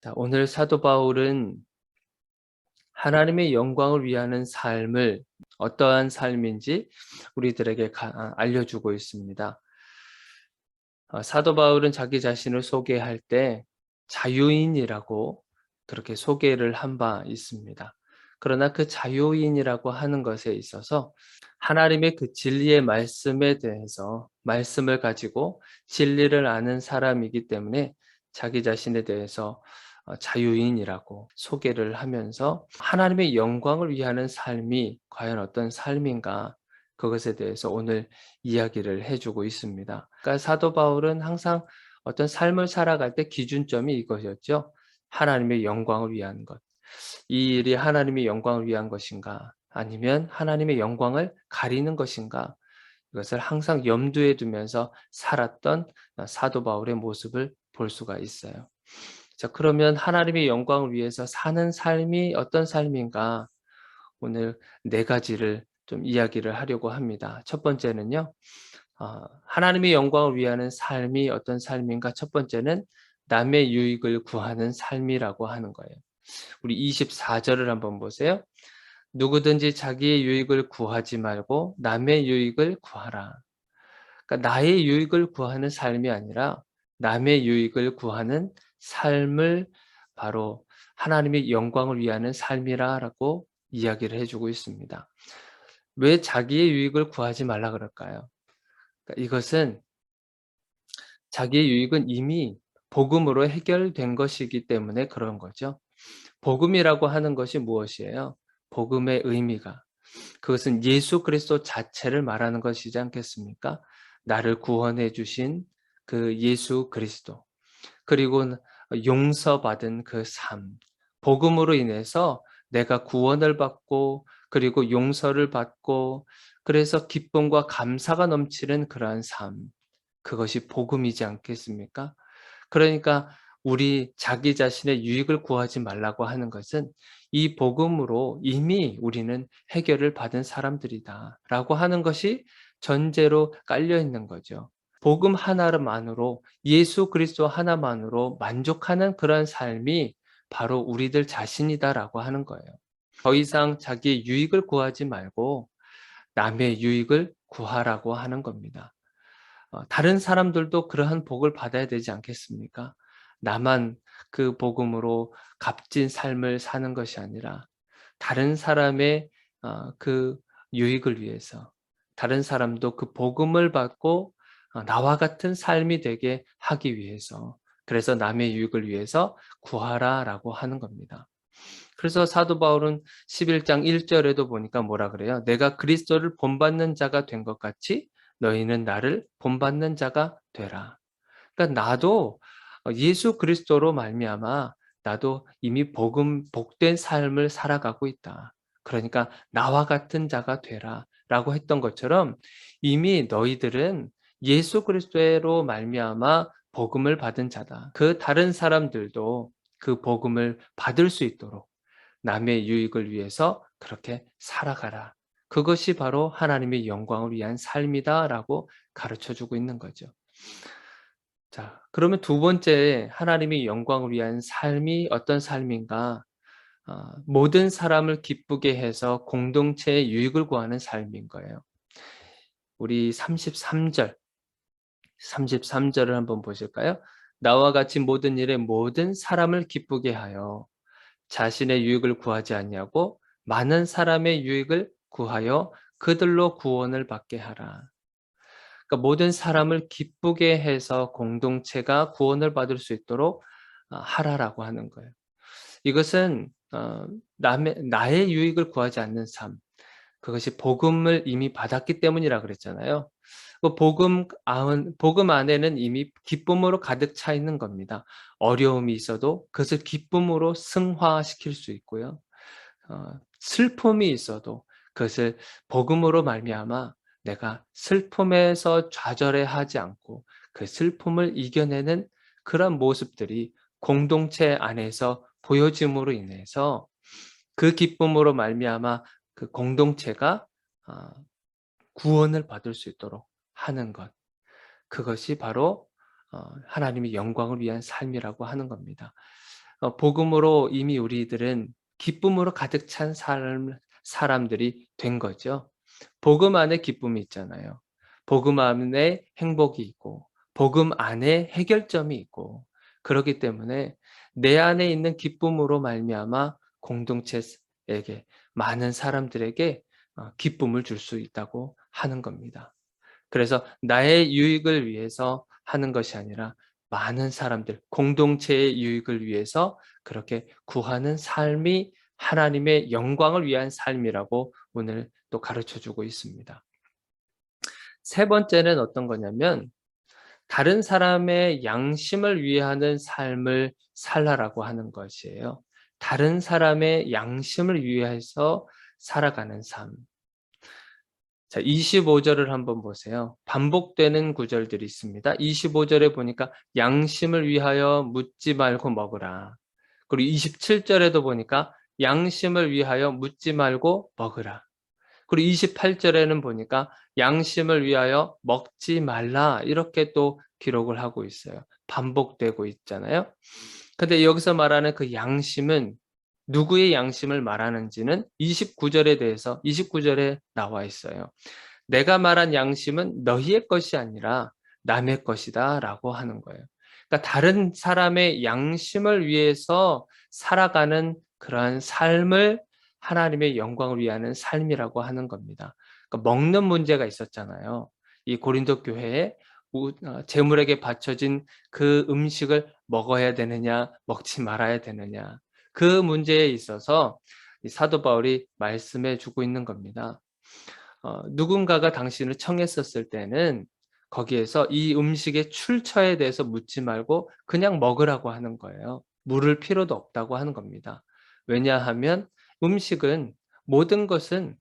자, 오늘 사도 바울은 하나님의 영광을 위하는 삶을 어떠한 삶인지 우리들에게 알려주고 있습니다. 사도 바울은 자기 자신을 소개할 때 자유인이라고 그렇게 소개를 한 바 있습니다. 그러나 그 자유인이라고 하는 것에 있어서 하나님의 그 진리의 말씀에 대해서 말씀을 가지고 진리를 아는 사람이기 때문에 자기 자신에 대해서 자유인이라고 소개를 하면서 하나님의 영광을 위하는 삶이 과연 어떤 삶인가, 그것에 대해서 오늘 이야기를 해주고 있습니다. 그러니까 사도 바울은 항상 어떤 삶을 살아갈 때 기준점이 이것이었죠. 하나님의 영광을 위한 것. 이 일이 하나님의 영광을 위한 것인가, 아니면 하나님의 영광을 가리는 것인가, 이것을 항상 염두에 두면서 살았던 사도 바울의 모습을 볼 수가 있어요. 자, 그러면 하나님의 영광을 위해서 사는 삶이 어떤 삶인가? 오늘 네 가지를 좀 이야기를 하려고 합니다. 첫 번째는요, 하나님의 영광을 위하는 삶이 어떤 삶인가? 첫 번째는 남의 유익을 구하는 삶이라고 하는 거예요. 우리 24절을 한번 보세요. 누구든지 자기의 유익을 구하지 말고 남의 유익을 구하라. 그러니까 나의 유익을 구하는 삶이 아니라 남의 유익을 구하는 삶을 바로 하나님의 영광을 위하는 삶이라고 이야기를 해주고 있습니다. 왜 자기의 유익을 구하지 말라 그럴까요? 그러니까 이것은 자기의 유익은 이미 복음으로 해결된 것이기 때문에 그런 거죠. 복음이라고 하는 것이 무엇이에요? 복음의 의미가, 그것은 예수 그리스도 자체를 말하는 것이지 않겠습니까? 나를 구원해 주신 그 예수 그리스도, 그리고 용서받은 그 삶, 복음으로 인해서 내가 구원을 받고 그리고 용서를 받고 그래서 기쁨과 감사가 넘치는 그러한 삶, 그것이 복음이지 않겠습니까? 그러니까 우리 자기 자신의 유익을 구하지 말라고 하는 것은 이 복음으로 이미 우리는 해결을 받은 사람들이다라고 하는 것이 전제로 깔려 있는 거죠. 복음 하나만으로, 예수 그리스도 하나만으로 만족하는 그런 삶이 바로 우리들 자신이다라고 하는 거예요. 더 이상 자기의 유익을 구하지 말고 남의 유익을 구하라고 하는 겁니다. 다른 사람들도 그러한 복을 받아야 되지 않겠습니까? 나만 그 복음으로 값진 삶을 사는 것이 아니라 다른 사람의 그 유익을 위해서, 다른 사람도 그 복음을 받고 나와 같은 삶이 되게 하기 위해서, 그래서 남의 유익을 위해서 구하라라고 하는 겁니다. 그래서 사도 바울은 11장 1절에도 보니까 뭐라 그래요? 내가 그리스도를 본받는 자가 된 것 같이 너희는 나를 본받는 자가 되라. 그러니까 나도 예수 그리스도로 말미암아 나도 이미 복된 삶을 살아가고 있다. 그러니까 나와 같은 자가 되라라고 했던 것처럼 이미 너희들은 예수 그리스도로 말미암아 복음을 받은 자다. 그 다른 사람들도 그 복음을 받을 수 있도록 남의 유익을 위해서 그렇게 살아가라. 그것이 바로 하나님의 영광을 위한 삶이다라고 가르쳐 주고 있는 거죠. 자, 그러면 두 번째 하나님의 영광을 위한 삶이 어떤 삶인가? 모든 사람을 기쁘게 해서 공동체의 유익을 구하는 삶인 거예요. 우리 33절을 한번 보실까요? 나와 같이 모든 일에 모든 사람을 기쁘게 하여 자신의 유익을 구하지 않냐고 많은 사람의 유익을 구하여 그들로 구원을 받게 하라. 그러니까 모든 사람을 기쁘게 해서 공동체가 구원을 받을 수 있도록 하라라고 하는 거예요. 이것은 나의 유익을 구하지 않는 삶, 그것이 복음을 이미 받았기 때문이라 그랬잖아요. 그 복음 안에는 이미 기쁨으로 가득 차 있는 겁니다. 어려움이 있어도 그것을 기쁨으로 승화시킬 수 있고요. 슬픔이 있어도 그것을 복음으로 말미암아 내가 슬픔에서 좌절해하지 않고 그 슬픔을 이겨내는 그런 모습들이 공동체 안에서 보여짐으로 인해서 그 기쁨으로 말미암아 그 공동체가 구원을 받을 수 있도록 하는 것. 그것이 바로 하나님의 영광을 위한 삶이라고 하는 겁니다. 복음으로 이미 우리들은 기쁨으로 가득 찬 사람들이 된 거죠. 복음 안에 기쁨이 있잖아요. 복음 안에 행복이 있고 복음 안에 해결점이 있고 그렇기 때문에 내 안에 있는 기쁨으로 말미암아 공동체에게 많은 사람들에게 기쁨을 줄 수 있다고 하는 겁니다. 그래서 나의 유익을 위해서 하는 것이 아니라 많은 사람들, 공동체의 유익을 위해서 그렇게 구하는 삶이 하나님의 영광을 위한 삶이라고 오늘 또 가르쳐 주고 있습니다. 세 번째는 어떤 거냐면 다른 사람의 양심을 위하는 삶을 살라라고 하는 것이에요. 다른 사람의 양심을 위해서 살아가는 삶. 자, 25절을 한번 보세요. 반복되는 구절들이 있습니다. 25절에 보니까 양심을 위하여 묻지 말고 먹으라. 그리고 27절에도 보니까 양심을 위하여 묻지 말고 먹으라. 그리고 28절에는 보니까 양심을 위하여 먹지 말라. 이렇게 또 기록을 하고 있어요. 반복되고 있잖아요. 근데 여기서 말하는 그 양심은 누구의 양심을 말하는지는 29절에 대해서 29절에 나와 있어요. 내가 말한 양심은 너희의 것이 아니라 남의 것이다 라고 하는 거예요. 그러니까 다른 사람의 양심을 위해서 살아가는 그러한 삶을 하나님의 영광을 위하는 삶이라고 하는 겁니다. 그러니까 먹는 문제가 있었잖아요. 이 고린도 교회에 제물에게 바쳐진 그 음식을 먹어야 되느냐, 먹지 말아야 되느냐. 그 문제에 있어서 사도 바울이 말씀해 주고 있는 겁니다. 누군가가 당신을 청했었을 때는 거기에서 이 음식의 출처에 대해서 묻지 말고 그냥 먹으라고 하는 거예요. 물을 필요도 없다고 하는 겁니다. 왜냐하면 음식은 모든 것은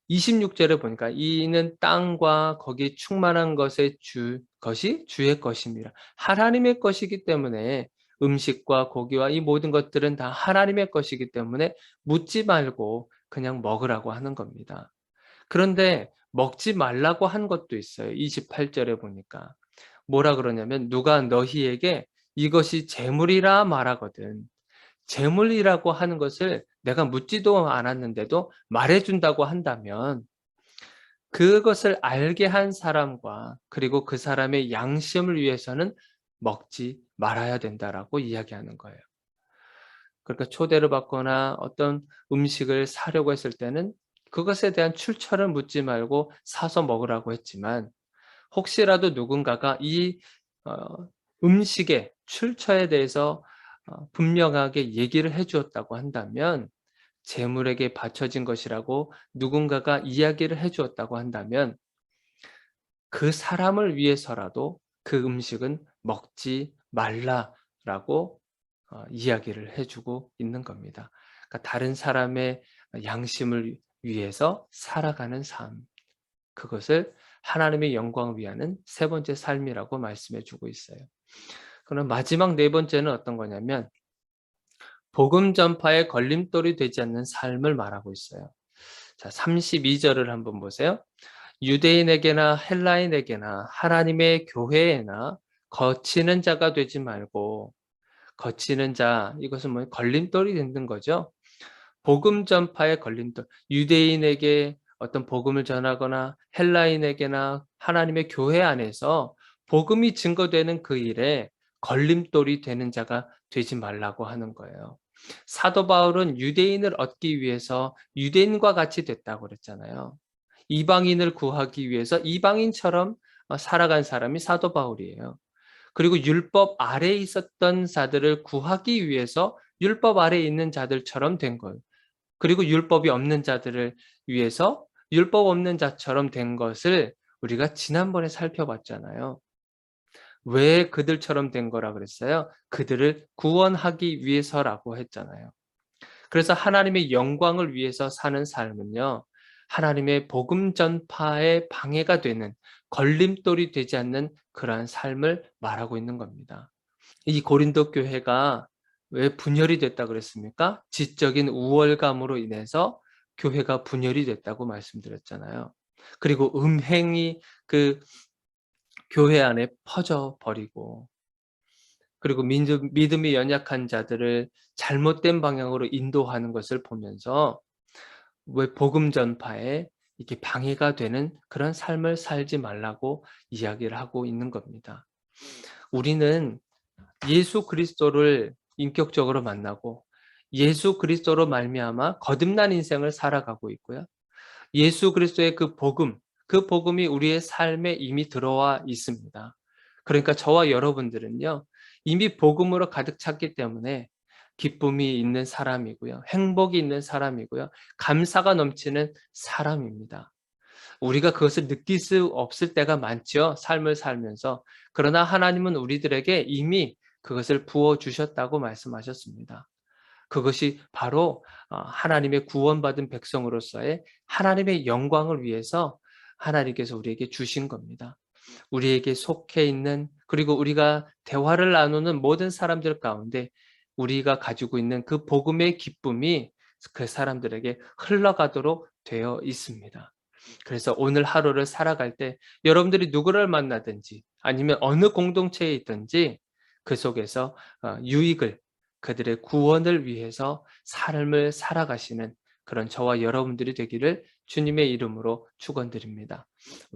26절에 보니까 이는 땅과 거기 충만한 것이 주의 것입니다. 하나님의 것이기 때문에 음식과 고기와 이 모든 것들은 다 하나님의 것이기 때문에 묻지 말고 그냥 먹으라고 하는 겁니다. 그런데 먹지 말라고 한 것도 있어요. 28절에 보니까. 뭐라 그러냐면 누가 너희에게 이것이 재물이라 말하거든. 재물이라고 하는 것을 내가 묻지도 않았는데도 말해준다고 한다면 그것을 알게 한 사람과 그리고 그 사람의 양심을 위해서는 먹지 말아야 된다라고 이야기하는 거예요. 그러니까 초대를 받거나 어떤 음식을 사려고 했을 때는 그것에 대한 출처를 묻지 말고 사서 먹으라고 했지만 혹시라도 누군가가 이 음식의 출처에 대해서 분명하게 얘기를 해 주었다고 한다면 재물에게 바쳐진 것이라고 누군가가 이야기를 해 주었다고 한다면 그 사람을 위해서라도 그 음식은 먹지 말라라고 이야기를 해 주고 있는 겁니다. 그러니까 다른 사람의 양심을 위해서 살아가는 삶. 그것을 하나님의 영광을 위하는 세 번째 삶이라고 말씀해 주고 있어요. 그럼 마지막 네 번째는 어떤 거냐면 복음 전파에 걸림돌이 되지 않는 삶을 말하고 있어요. 자, 32절을 한번 보세요. 유대인에게나 헬라인에게나 하나님의 교회에나 거치는 자가 되지 말고 거치는 자 이것은 뭐 걸림돌이 되는 거죠. 복음 전파의 걸림돌. 유대인에게 어떤 복음을 전하거나 헬라인에게나 하나님의 교회 안에서 복음이 증거되는 그 일에 걸림돌이 되는 자가 되지 말라고 하는 거예요. 사도 바울은 유대인을 얻기 위해서 유대인과 같이 됐다고 그랬잖아요. 이방인을 구하기 위해서 이방인처럼 살아간 사람이 사도 바울이에요. 그리고 율법 아래에 있었던 자들을 구하기 위해서 율법 아래에 있는 자들처럼 된 거예요. 그리고 율법이 없는 자들을 위해서 율법 없는 자처럼 된 것을 우리가 지난번에 살펴봤잖아요. 왜 그들처럼 된 거라 그랬어요? 그들을 구원하기 위해서라고 했잖아요. 그래서 하나님의 영광을 위해서 사는 삶은요. 하나님의 복음 전파에 방해가 되는 걸림돌이 되지 않는 그러한 삶을 말하고 있는 겁니다. 이 고린도 교회가 왜 분열이 됐다 그랬습니까? 지적인 우월감으로 인해서 교회가 분열이 됐다고 말씀드렸잖아요. 그리고 음행이 그 교회 안에 퍼져 버리고 그리고 믿음이 연약한 자들을 잘못된 방향으로 인도하는 것을 보면서 왜 복음 전파에 이렇게 방해가 되는 그런 삶을 살지 말라고 이야기를 하고 있는 겁니다. 우리는 예수 그리스도를 인격적으로 만나고 예수 그리스도로 말미암아 거듭난 인생을 살아가고 있고요. 예수 그리스도의 그 복음이 우리의 삶에 이미 들어와 있습니다. 그러니까 저와 여러분들은요, 이미 복음으로 가득 찼기 때문에 기쁨이 있는 사람이고요. 행복이 있는 사람이고요. 감사가 넘치는 사람입니다. 우리가 그것을 느낄 수 없을 때가 많죠. 삶을 살면서. 그러나 하나님은 우리들에게 이미 그것을 부어 주셨다고 말씀하셨습니다. 그것이 바로 하나님의 구원받은 백성으로서의 하나님의 영광을 위해서 하나님께서 우리에게 주신 겁니다. 우리에게 속해 있는, 그리고 우리가 대화를 나누는 모든 사람들 가운데 우리가 가지고 있는 그 복음의 기쁨이 그 사람들에게 흘러가도록 되어 있습니다. 그래서 오늘 하루를 살아갈 때 여러분들이 누구를 만나든지 아니면 어느 공동체에 있든지 그 속에서 유익을, 그들의 구원을 위해서 삶을 살아가시는 그런 저와 여러분들이 되기를 주님의 이름으로 축원드립니다. 우리